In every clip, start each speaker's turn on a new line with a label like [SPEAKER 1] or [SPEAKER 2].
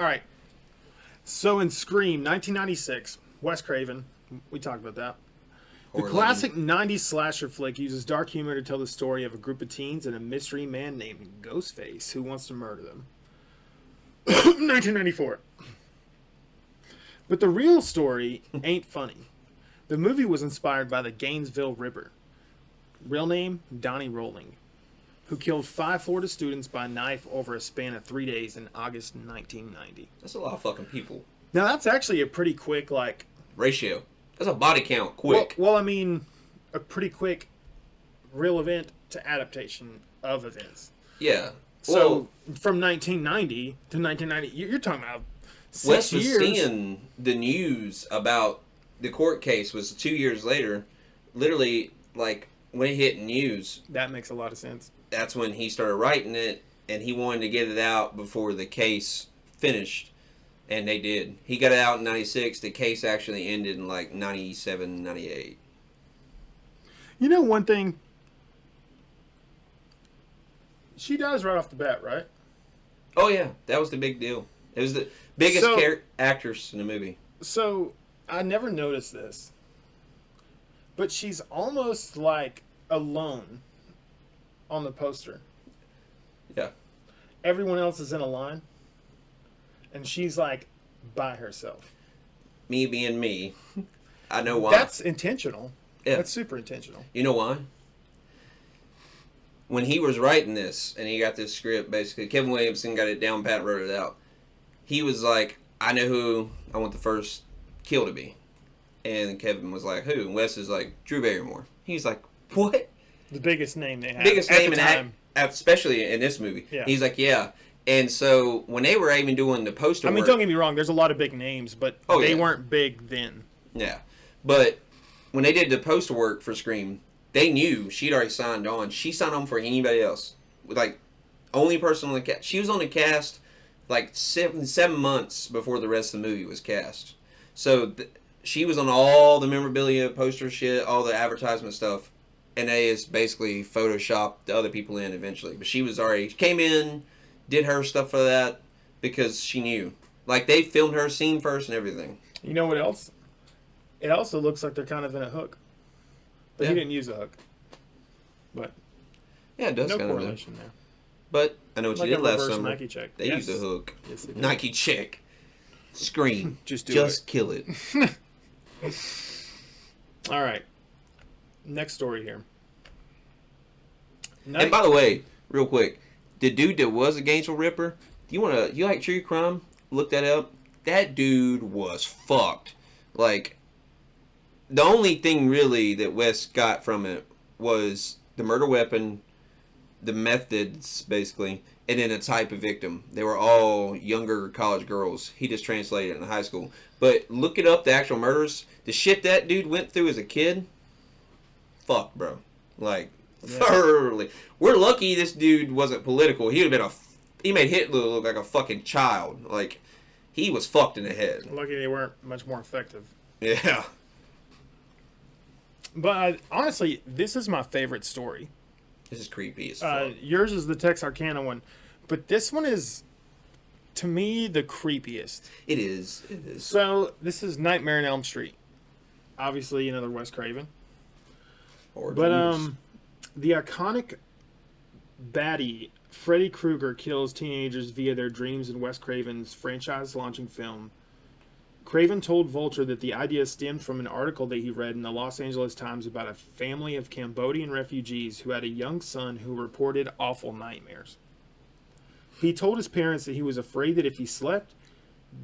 [SPEAKER 1] All right. So in Scream, 1996, Wes Craven, we talked about that. The classic 90s slasher flick uses dark humor to tell the story of a group of teens and a mystery man named Ghostface who wants to murder them. 1994. But the real story ain't funny. The movie was inspired by the Gainesville Ripper. Real name, Donnie Rolling, who killed 5 Florida students by knife over a span of 3 days in August 1990.
[SPEAKER 2] That's a lot of fucking people.
[SPEAKER 1] Now, that's actually a pretty quick,
[SPEAKER 2] ratio. That's a body count, quick.
[SPEAKER 1] Well, I mean, a pretty quick real event to adaptation of events.
[SPEAKER 2] Yeah.
[SPEAKER 1] So, from 1990 to 1990, you're talking about 6
[SPEAKER 2] Wes was
[SPEAKER 1] years.
[SPEAKER 2] seeing the news about the court case was 2 years later. Literally, when it hit news,
[SPEAKER 1] That makes a lot of sense.
[SPEAKER 2] that's when he started writing it, and he wanted to get it out before the case finished, and they did. He got it out in 96. The case actually ended in 97, 98.
[SPEAKER 1] You know one thing? She dies right off the bat, right?
[SPEAKER 2] Oh, yeah. That was the big deal. It was the biggest actress in the movie.
[SPEAKER 1] So, I never noticed this. But she's almost alone on the poster.
[SPEAKER 2] Yeah.
[SPEAKER 1] Everyone else is in a line. And she's by herself.
[SPEAKER 2] Me being me. I know why.
[SPEAKER 1] That's intentional.
[SPEAKER 2] Yeah.
[SPEAKER 1] That's super intentional.
[SPEAKER 2] You know why? When he was writing this, and he got this script, basically, Kevin Williamson got it down pat, wrote it out. He was like, I know who I want the first kill to be. And Kevin was like, who? And Wes is like, Drew Barrymore. He's like, what?
[SPEAKER 1] The biggest name they have.
[SPEAKER 2] Biggest
[SPEAKER 1] at
[SPEAKER 2] name
[SPEAKER 1] the
[SPEAKER 2] in
[SPEAKER 1] time.
[SPEAKER 2] especially in this movie.
[SPEAKER 1] Yeah.
[SPEAKER 2] He's like, yeah. And so when they were even doing the poster work,
[SPEAKER 1] don't get me wrong. There's a lot of big names, but they weren't big then.
[SPEAKER 2] Yeah. But when they did the poster work for Scream, they knew she'd already signed on. She signed on for anybody else. Only person on the cast. She was on the cast 7 months before the rest of the movie was cast. So she was on all the memorabilia, poster shit, all the advertisement stuff. And they just basically photoshopped the other people in eventually. But she came in, did her stuff for that because she knew. They filmed her scene first and everything.
[SPEAKER 1] You know what else? It also looks like they're kind of in a hook. But he didn't use a hook. But
[SPEAKER 2] yeah, it does
[SPEAKER 1] no
[SPEAKER 2] kind of
[SPEAKER 1] correlation there.
[SPEAKER 2] But I know what you did last summer.
[SPEAKER 1] Nike check.
[SPEAKER 2] They used a hook.
[SPEAKER 1] Yes, they did.
[SPEAKER 2] Nike check. Scream.
[SPEAKER 1] Just
[SPEAKER 2] kill it.
[SPEAKER 1] All right. Next story here.
[SPEAKER 2] And by the way, real quick, the dude that was a Gainesville Ripper, you like true crime? Look that up. That dude was fucked. The only thing really that Wes got from it was the murder weapon, the methods, basically, and then the type of victim. They were all younger college girls. He just translated it in high school. But look it up, the actual murders. The shit that dude went through as a kid, fuck, bro. Thoroughly. We're lucky this dude wasn't political. He would have been he made Hitler look like a fucking child. He was fucked in the head.
[SPEAKER 1] Lucky they weren't much more effective.
[SPEAKER 2] Yeah.
[SPEAKER 1] But honestly, this is my favorite story.
[SPEAKER 2] This is creepy as fuck.
[SPEAKER 1] Yours is the Texarkana one. But this one is, to me, the creepiest.
[SPEAKER 2] It is.
[SPEAKER 1] So, this is Nightmare on Elm Street. Obviously, another Wes Craven. But, the iconic baddie, Freddy Krueger, kills teenagers via their dreams in Wes Craven's franchise-launching film. Craven told Vulture that the idea stemmed from an article that he read in the Los Angeles Times about a family of Cambodian refugees who had a young son who reported awful nightmares. He told his parents that he was afraid that if he slept,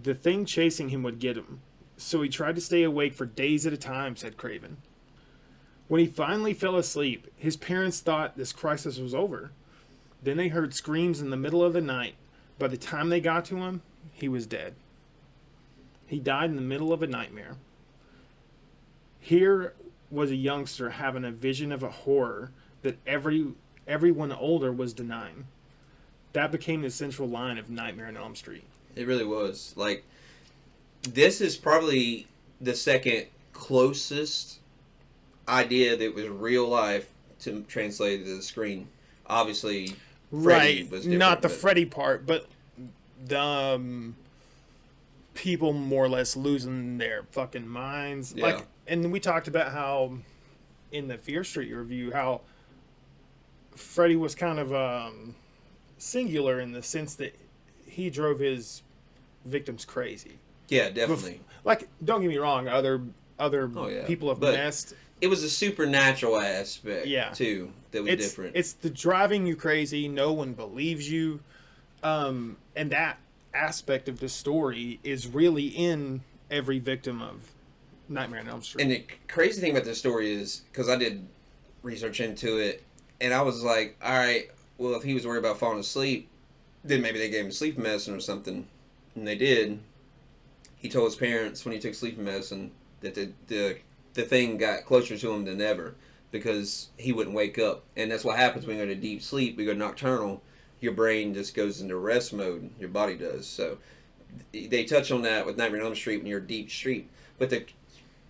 [SPEAKER 1] the thing chasing him would get him. So he tried to stay awake for days at a time, said Craven. When he finally fell asleep, his parents thought this crisis was over. Then they heard screams in the middle of the night. By the time they got to him, he was dead. He died in the middle of a nightmare. Here was a youngster having a vision of a horror that everyone older was denying. That became the central line of Nightmare on Elm Street.
[SPEAKER 2] It really was. This is probably the second closest idea that was real life to translate to the screen. Obviously, Freddy was different.
[SPEAKER 1] Not the Freddy part, but the people more or less losing their fucking minds.
[SPEAKER 2] Yeah.
[SPEAKER 1] Like, and we talked about how in the Fear Street review how Freddy was kind of singular in the sense that he drove his victims crazy.
[SPEAKER 2] Yeah, definitely.
[SPEAKER 1] Like, don't get me wrong, other people have messed.
[SPEAKER 2] It was a supernatural aspect,
[SPEAKER 1] Yeah.
[SPEAKER 2] too, that was different.
[SPEAKER 1] It's the driving you crazy, no one believes you. And that aspect of the story is really in every victim of Nightmare on Elm Street.
[SPEAKER 2] And the crazy thing about this story is, because I did research into it, and I was like, all right, well, if he was worried about falling asleep, then maybe they gave him sleeping medicine or something. And they did. He told his parents when he took sleeping medicine that the thing got closer to him than ever because he wouldn't wake up. And that's what happens when you go to deep sleep. We go nocturnal. Your brain just goes into rest mode. Your body does. So they touch on that with Nightmare on Elm Street when you're deep sleep. But the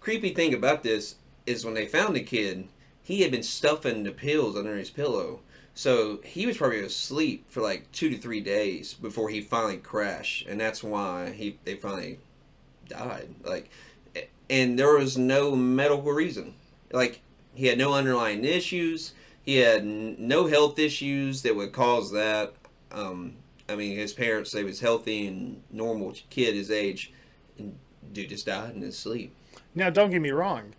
[SPEAKER 2] creepy thing about this is when they found the kid, he had been stuffing the pills under his pillow. So he was probably asleep for like 2 to 3 days before he finally crashed. And that's why they finally died. Like, and there was no medical reason. Like, he had no underlying issues. He had no health issues that would cause that. I mean, his parents say he was healthy and normal kid his age. And dude just died in his sleep.
[SPEAKER 1] Now, don't get me wrong.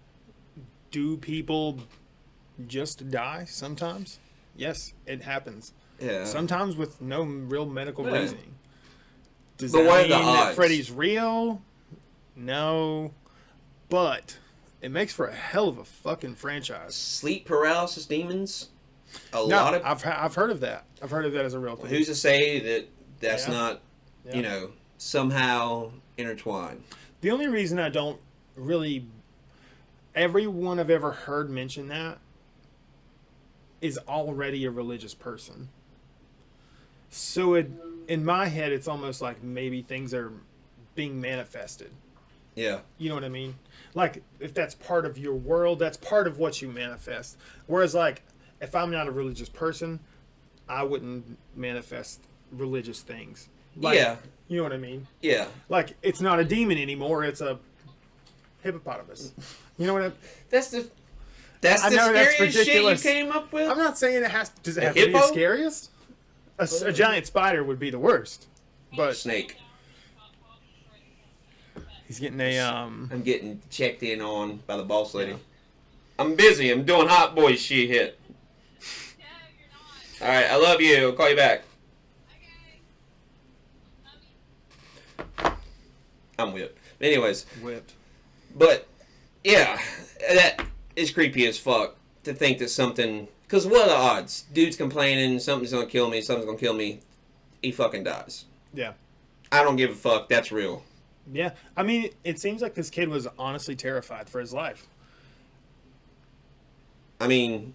[SPEAKER 1] Do people just die sometimes? Yes, it happens.
[SPEAKER 2] Yeah.
[SPEAKER 1] Sometimes with no real medical reasoning. Does
[SPEAKER 2] But
[SPEAKER 1] that
[SPEAKER 2] what are the
[SPEAKER 1] mean that
[SPEAKER 2] odds?
[SPEAKER 1] Freddy's real? No. But it makes for a hell of a fucking franchise.
[SPEAKER 2] Sleep paralysis demons?
[SPEAKER 1] I've heard of that. I've heard of that as a real thing.
[SPEAKER 2] Who's to say that that's
[SPEAKER 1] Yeah.
[SPEAKER 2] not,
[SPEAKER 1] Yeah.
[SPEAKER 2] you know, somehow intertwined?
[SPEAKER 1] The only reason I don't really... Everyone I've ever heard mention that is already a religious person. So in my head, it's almost like maybe things are being manifested.
[SPEAKER 2] Yeah.
[SPEAKER 1] You know what I mean? Like, if that's part of your world, that's part of what you manifest. Whereas, like, if I'm not a religious person, I wouldn't manifest religious things. Like,
[SPEAKER 2] Yeah.
[SPEAKER 1] You know what I mean?
[SPEAKER 2] Yeah.
[SPEAKER 1] Like, it's not a demon anymore, it's a hippopotamus. You know what I mean?
[SPEAKER 2] That's the
[SPEAKER 1] I know that's
[SPEAKER 2] scariest shit you
[SPEAKER 1] ridiculous.
[SPEAKER 2] came up with?
[SPEAKER 1] I'm not saying it has. Does it
[SPEAKER 2] A
[SPEAKER 1] have to be the
[SPEAKER 2] hippo?
[SPEAKER 1] scariest? A giant spider would be the worst. But
[SPEAKER 2] Snake.
[SPEAKER 1] he's getting a
[SPEAKER 2] I'm getting checked in on by the boss lady. I'm busy. I'm doing hot boy shit. All right, I love you. I'll call you back. I'm whipped. Anyways,
[SPEAKER 1] whipped.
[SPEAKER 2] but yeah, that is creepy as fuck to think that something. Because what are the odds? Dude's complaining, something's gonna kill me, something's gonna kill me. He fucking dies.
[SPEAKER 1] Yeah.
[SPEAKER 2] I don't give a fuck. That's real.
[SPEAKER 1] Yeah. I mean, it seems like this kid was honestly terrified for his life.
[SPEAKER 2] I mean,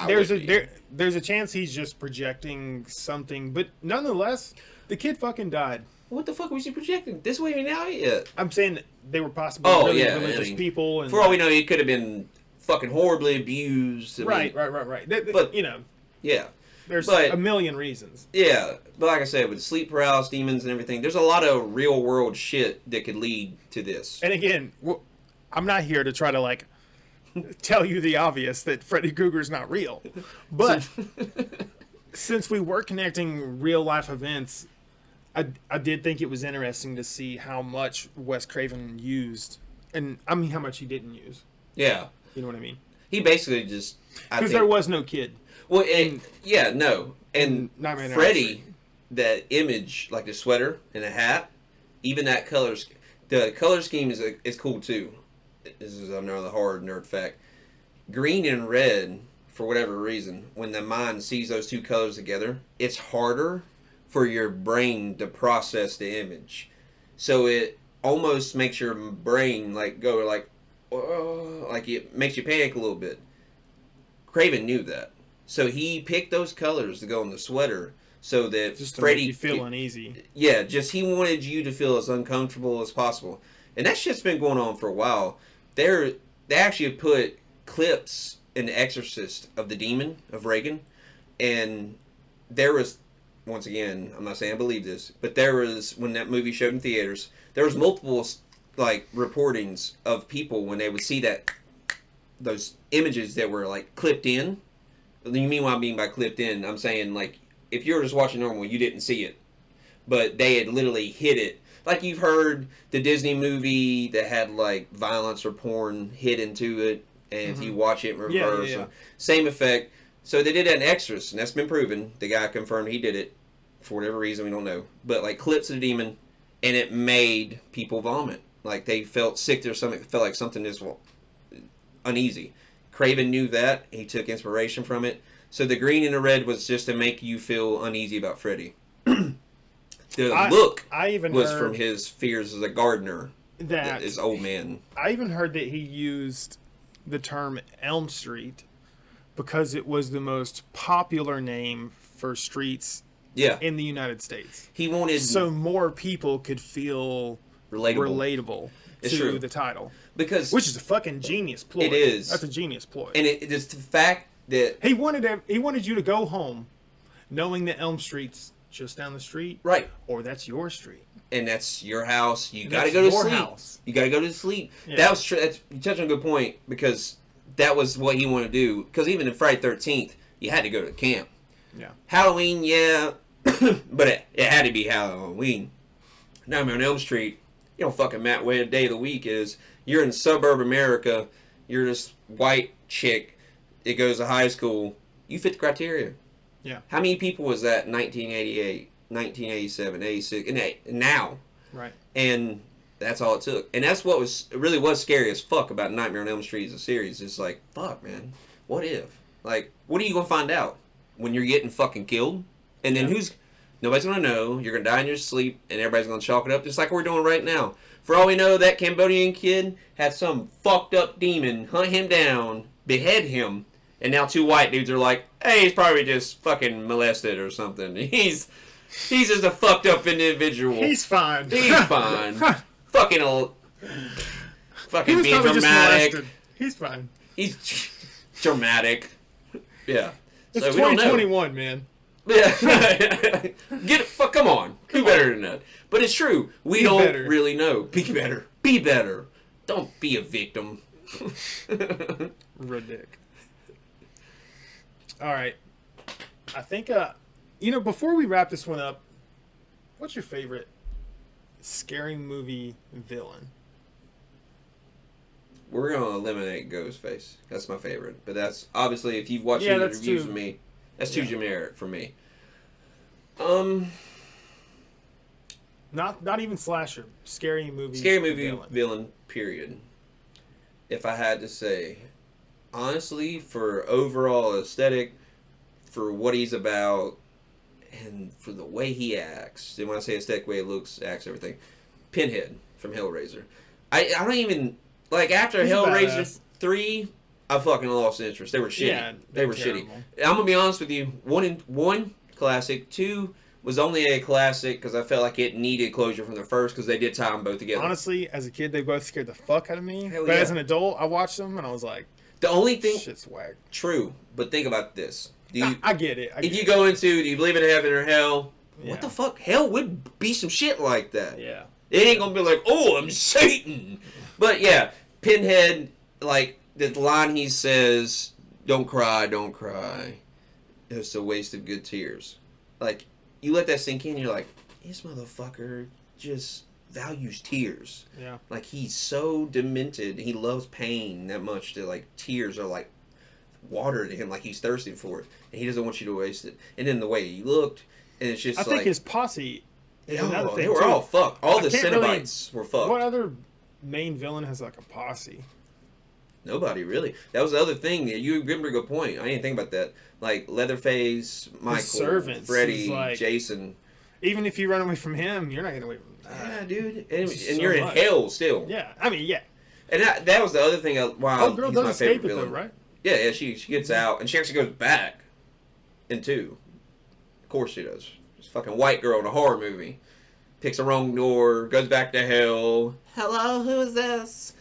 [SPEAKER 1] There's a chance he's just projecting something, but nonetheless, the kid fucking died.
[SPEAKER 2] What the fuck was he projecting? This wasn't even out yet.
[SPEAKER 1] I'm saying they were possibly
[SPEAKER 2] Oh,
[SPEAKER 1] really
[SPEAKER 2] yeah,
[SPEAKER 1] religious
[SPEAKER 2] I mean,
[SPEAKER 1] people. And
[SPEAKER 2] For all we know, he could have been fucking horribly abused. I
[SPEAKER 1] right.
[SPEAKER 2] mean,
[SPEAKER 1] But you know,
[SPEAKER 2] Yeah.
[SPEAKER 1] there's
[SPEAKER 2] But-
[SPEAKER 1] a million reasons.
[SPEAKER 2] Yeah, but like I said, with sleep paralysis demons and everything, there's a lot of real world shit that could lead to this.
[SPEAKER 1] And again, I'm not here to try to like tell you the obvious that Freddy Krueger's not real, but since we were connecting real life events, I did think it was interesting to see how much Wes Craven used, and I mean how much he didn't use.
[SPEAKER 2] Yeah,
[SPEAKER 1] You know what I mean?
[SPEAKER 2] he basically just
[SPEAKER 1] Because there was no kid.
[SPEAKER 2] well, yeah, no, and
[SPEAKER 1] Nightmare on Elm
[SPEAKER 2] Freddy,
[SPEAKER 1] Street.
[SPEAKER 2] that image, like the sweater and a hat, even that the color scheme is cool too. This is another hard nerd fact. Green and red, for whatever reason, when the mind sees those two colors together, it's harder for your brain to process the image. So it almost makes your brain like go like, oh, like it makes you panic a little bit. Craven knew that. So he picked those colors to go on the sweater so that
[SPEAKER 1] Just to
[SPEAKER 2] Freddy
[SPEAKER 1] make you feel uneasy.
[SPEAKER 2] yeah, just he wanted you to feel as uncomfortable as possible. And that shit's been going on for a while. They actually put clips in The Exorcist of the demon of Reagan, and there was once again, I'm not saying I believe this, but there was, when that movie showed in theaters, there was multiple, like, reportings of people when they would see that, those images that were, like, clipped in. You mean what I mean by clipped in? I'm saying, like, if you were just watching normal, you didn't see it. But they had literally hid it. Like, you've heard the Disney movie that had, like, violence or porn hid into it, and if you watch it in reverse, same effect. So they did that in Extras, and that's been proven. The guy confirmed he did it for whatever reason, we don't know. But, like, clips of the demon, and it made people vomit. Like, they felt sick to their stomach, felt like something is uneasy. Craven knew that. He took inspiration from it. So the green and the red was just to make you feel uneasy about Freddy. The look was from his fears as a gardener. That his old man.
[SPEAKER 1] I even heard that he used the term Elm Street because it was the most popular name for streets in the United States.
[SPEAKER 2] He wanted
[SPEAKER 1] so more people could feel relatable to the title. Which is a fucking genius ploy.
[SPEAKER 2] It is.
[SPEAKER 1] That's a genius ploy.
[SPEAKER 2] And it's the fact that
[SPEAKER 1] he wanted you to go home knowing that Elm Street's just down the street.
[SPEAKER 2] Right.
[SPEAKER 1] Or that's your street.
[SPEAKER 2] And that's your house. You got to go to sleep.
[SPEAKER 1] House.
[SPEAKER 2] You got to go to sleep. Yeah. That was true. You touched on a good point because that was what he wanted to do. Because even in Friday 13th, you had to go to camp.
[SPEAKER 1] Yeah.
[SPEAKER 2] Halloween, yeah. But it had to be Halloween. Nightmare on Elm Street, you know, fucking Matt, way the day of the week is you're in suburb America. You're this white chick. It goes to high school. You fit the criteria.
[SPEAKER 1] Yeah.
[SPEAKER 2] How many people was that in 1988, 1987, 86, and now?
[SPEAKER 1] Right.
[SPEAKER 2] And that's all it took. And that's what really was scary as fuck about Nightmare on Elm Street as a series. It's like, fuck, man. What if? Like, what are you going to find out? When you're getting fucking killed? And then nobody's going to know. You're going to die in your sleep, and everybody's going to chalk it up just like we're doing right now. For all we know, that Cambodian kid had some fucked up demon hunt him down, behead him, and now two white dudes are like, hey, he's probably just fucking molested or something. He's just a fucked up individual.
[SPEAKER 1] He's fine.
[SPEAKER 2] He's fine. Fucking being dramatic.
[SPEAKER 1] He's fine.
[SPEAKER 2] He's dramatic. Yeah.
[SPEAKER 1] It's so 2021, man.
[SPEAKER 2] Yeah. Come on. Do better than that. But it's true. We don't really know. Be better. Be better. Don't be a victim.
[SPEAKER 1] Ridic. All right. I think, before we wrap this one up, what's your favorite scary movie villain?
[SPEAKER 2] We're going to eliminate Ghostface. That's my favorite. But that's, obviously, if you've watched any reviews with me, that's too generic for me.
[SPEAKER 1] Not even slasher. Scary movie
[SPEAKER 2] villain, period. If I had to say, honestly, for overall aesthetic, for what he's about, and for the way he acts, and when I say aesthetic, way he looks, acts, everything, Pinhead from Hellraiser. I don't even, like, after Hellraiser 3, I fucking lost interest. They were shitty. Yeah, they were terrible. Shitty. I'm gonna be honest with you. One classic. 2 was only a classic because I felt like it needed closure from the first because they did tie them both together.
[SPEAKER 1] Honestly, as a kid, they both scared the fuck out of me. But as an adult, I watched them and I was like,
[SPEAKER 2] the only thing,
[SPEAKER 1] shit's whack.
[SPEAKER 2] True, but think about this.
[SPEAKER 1] I get it.
[SPEAKER 2] If you go into, do you believe in heaven or hell? Yeah. What the fuck? Hell would be some shit like that.
[SPEAKER 1] Yeah.
[SPEAKER 2] It ain't gonna be like, oh, I'm Satan. But yeah, Pinhead, like the line he says, "Don't cry, don't cry. It's a waste of good tears." Like, you let that sink in, you're like, this motherfucker just values tears.
[SPEAKER 1] Yeah.
[SPEAKER 2] Like, he's so demented. He loves pain that much that, like, tears are like water to him, like he's thirsty for it, and he doesn't want you to waste it. And then the way he looked, and it's just
[SPEAKER 1] I think his posse is another thing.
[SPEAKER 2] They were all fucked. All the Cenobites were fucked.
[SPEAKER 1] What other main villain has like a posse?
[SPEAKER 2] Nobody really. That was the other thing. You remember a good point. I didn't think about that. Like Leatherface, Michael, Freddy, like, Jason.
[SPEAKER 1] Even if you run away from him, you're not getting away from that.
[SPEAKER 2] Yeah, dude. And you're in hell still.
[SPEAKER 1] Yeah, I mean, yeah.
[SPEAKER 2] And that was the other thing. Wow,
[SPEAKER 1] girl does escape it though, right?
[SPEAKER 2] Yeah, she gets out, and she actually goes back in 2. Of course she does. She's a fucking white girl in a horror movie. Picks the wrong door, goes back to hell. Hello, who is this?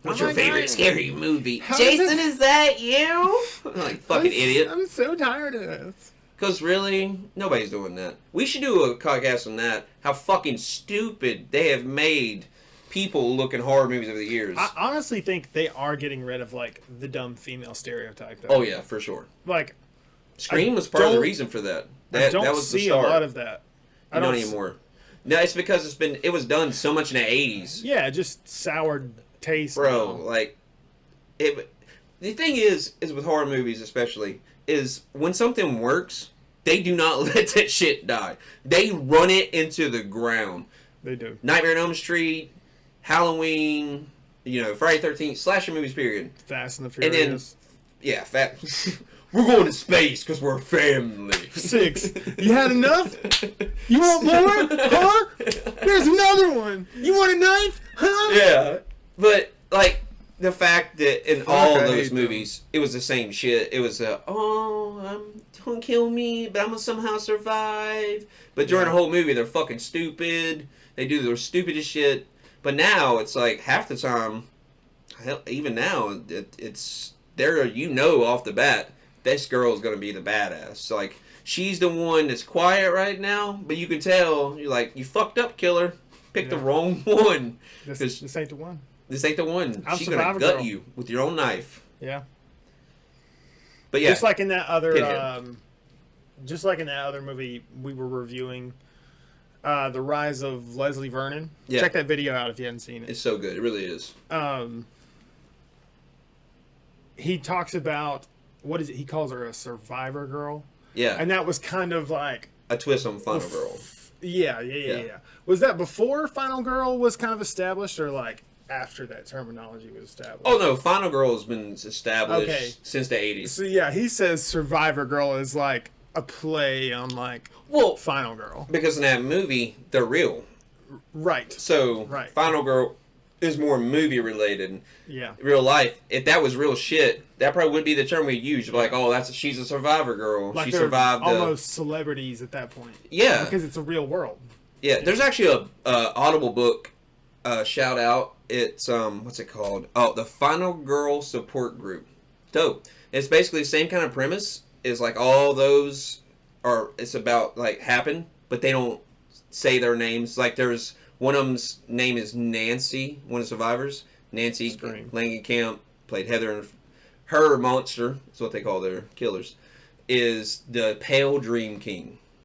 [SPEAKER 2] What's your favorite scary movie? Jason, is that you? Like, fucking idiot.
[SPEAKER 1] I'm so tired of this.
[SPEAKER 2] Because really, nobody's doing that. We should do a podcast on that. How fucking stupid they have made people look in horror movies over the years.
[SPEAKER 1] I honestly think they are getting rid of like the dumb female stereotype. Though.
[SPEAKER 2] Oh yeah, for sure.
[SPEAKER 1] Like,
[SPEAKER 2] Scream was part of the reason for that.
[SPEAKER 1] I don't
[SPEAKER 2] that was
[SPEAKER 1] see
[SPEAKER 2] the start.
[SPEAKER 1] a lot of that. I
[SPEAKER 2] Not
[SPEAKER 1] don't
[SPEAKER 2] anymore. No, it's because it was done so much in the 80s.
[SPEAKER 1] Yeah, just soured taste.
[SPEAKER 2] Bro,
[SPEAKER 1] now.
[SPEAKER 2] like the thing is with horror movies especially, is when something works, they do not let that shit die. They run it into the ground.
[SPEAKER 1] They do.
[SPEAKER 2] Nightmare on Elm Street, Halloween, Friday the 13th, slasher movies, period.
[SPEAKER 1] Fast and the
[SPEAKER 2] And
[SPEAKER 1] Furious.
[SPEAKER 2] then, we're going to space because we're a family.
[SPEAKER 1] 6. You had enough? You want more? Huh? There's another one. You want a knife? Huh?
[SPEAKER 2] Yeah. But, like, the fact that in all
[SPEAKER 1] I
[SPEAKER 2] those
[SPEAKER 1] hate
[SPEAKER 2] movies, it was the same shit. It was, don't kill me, but I'm going to somehow survive. But during the whole movie, they're fucking stupid. They do their stupidest shit. But now, it's like, half the time, hell, even now, it's there, off the bat, this girl's going to be the badass. Like, she's the one that's quiet right now, but you can tell, you're like, you fucked up, killer. Picked the wrong one.
[SPEAKER 1] This ain't the one.
[SPEAKER 2] This ain't the one.
[SPEAKER 1] I'm
[SPEAKER 2] She's going to gut you with your own knife.
[SPEAKER 1] Yeah.
[SPEAKER 2] But yeah.
[SPEAKER 1] Just like in that other
[SPEAKER 2] Pinhead.
[SPEAKER 1] movie we were reviewing, The Rise of Leslie Vernon.
[SPEAKER 2] Yeah.
[SPEAKER 1] Check that video out if you haven't seen it.
[SPEAKER 2] It's so good. It really is.
[SPEAKER 1] He talks about, what is it? He calls her a survivor girl.
[SPEAKER 2] Yeah.
[SPEAKER 1] And that was kind of like
[SPEAKER 2] a twist on Final Girl.
[SPEAKER 1] Yeah. Was that before Final Girl was kind of established, or like after that terminology was established?
[SPEAKER 2] Oh no, Final Girl has been established since the 80s.
[SPEAKER 1] So yeah, he says Survivor Girl is like a play on like Final Girl.
[SPEAKER 2] Because in that movie, they're real.
[SPEAKER 1] Right.
[SPEAKER 2] So Final Girl is more movie related.
[SPEAKER 1] Yeah.
[SPEAKER 2] Real life. If that was real shit, that probably would be the term we use. Like, oh, she's a survivor girl.
[SPEAKER 1] Like
[SPEAKER 2] she survived.
[SPEAKER 1] Almost celebrities at that point.
[SPEAKER 2] Yeah.
[SPEAKER 1] Because it's a real world.
[SPEAKER 2] Yeah. There's actually a Audible book. Shout out. It's what's it called? Oh, the Final Girl Support Group. Dope. It's basically the same kind of premise. Is like all those are. It's about like happen, but they don't say their names. Like there's. One of them's name is Nancy, one of the survivors. Nancy Langenkamp played Heather, and her monster, that's what they call their killers, is the Pale Dream King.